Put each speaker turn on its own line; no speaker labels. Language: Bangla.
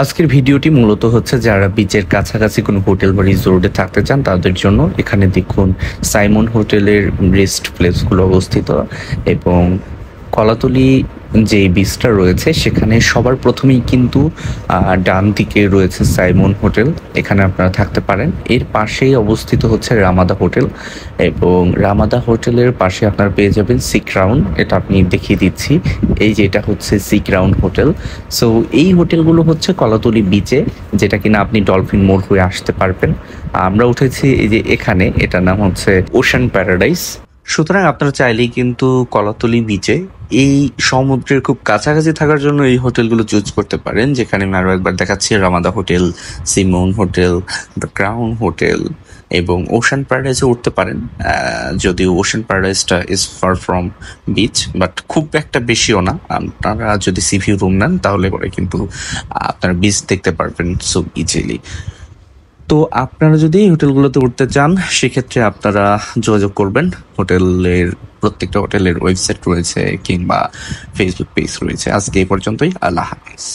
আজকের ভিডিওটি মূলত হচ্ছে যারা বিচের কাছাকাছি কোনো হোটেল বা রিসোর্টে থাকতে চান তাদের জন্য। এখানে দেখুন সাইমন হোটেলের রেস্ট প্লেসগুলো অবস্থিত এবং কলাতলি যে বিচটা রয়েছে সেখানে সবার প্রথমেই কিন্তু ডান দিকে রয়েছে সাইমন হোটেল, এখানে আপনারা থাকতে পারেন। এর পাশেই অবস্থিত হচ্ছে রামাদা হোটেল এবং রামাদা হোটেলের পাশে আপনারা পেয়ে যাবেন সি ক্রাউন, এটা আপনি দেখিয়ে দিচ্ছি। এই যে এটা হচ্ছে সি ক্রাউন হোটেল। সো এই হোটেলগুলো হচ্ছে কলাতলি বিচে, যেটা কিনা আপনি ডলফিন মোড় হয়ে আসতে পারবেন। আমরা উঠেছি এই যে এখানে, এটার নাম হচ্ছে ওশান প্যারাডাইস। সুতরাং আপনারা চাইলেই কিন্তু কলাতলি বিচে এই সমুদ্রের খুব কাছাকাছি থাকার জন্য এই হোটেলগুলো চুজ করতে পারেন, যেখানে আমি আরো একবার দেখাচ্ছি Ramada hotel, Simon hotel, the crown hotel এবং ওশান প্যারাডাইসে উঠতে পারেন। যদিও ওশান প্যারাডাইসটা is far from beach, but খুব একটা বেশিও না। আপনারা যদি সিভিউ রুম নেন তাহলে পরে কিন্তু আপনারা বিচ দেখতে পারবেন সো ইজিলি। তো আপনারা যদি এই হোটেলগুলোতে উঠতে চান সেক্ষেত্রে আপনারা যোগাযোগ করবেন। হোটেলের প্রত্যেকটা হোটেলের ওয়েবসাইট রয়েছে কিংবা ফেসবুক পেজ রয়েছে। আজকে এই পর্যন্তই, আল্লাহ হাফিজ।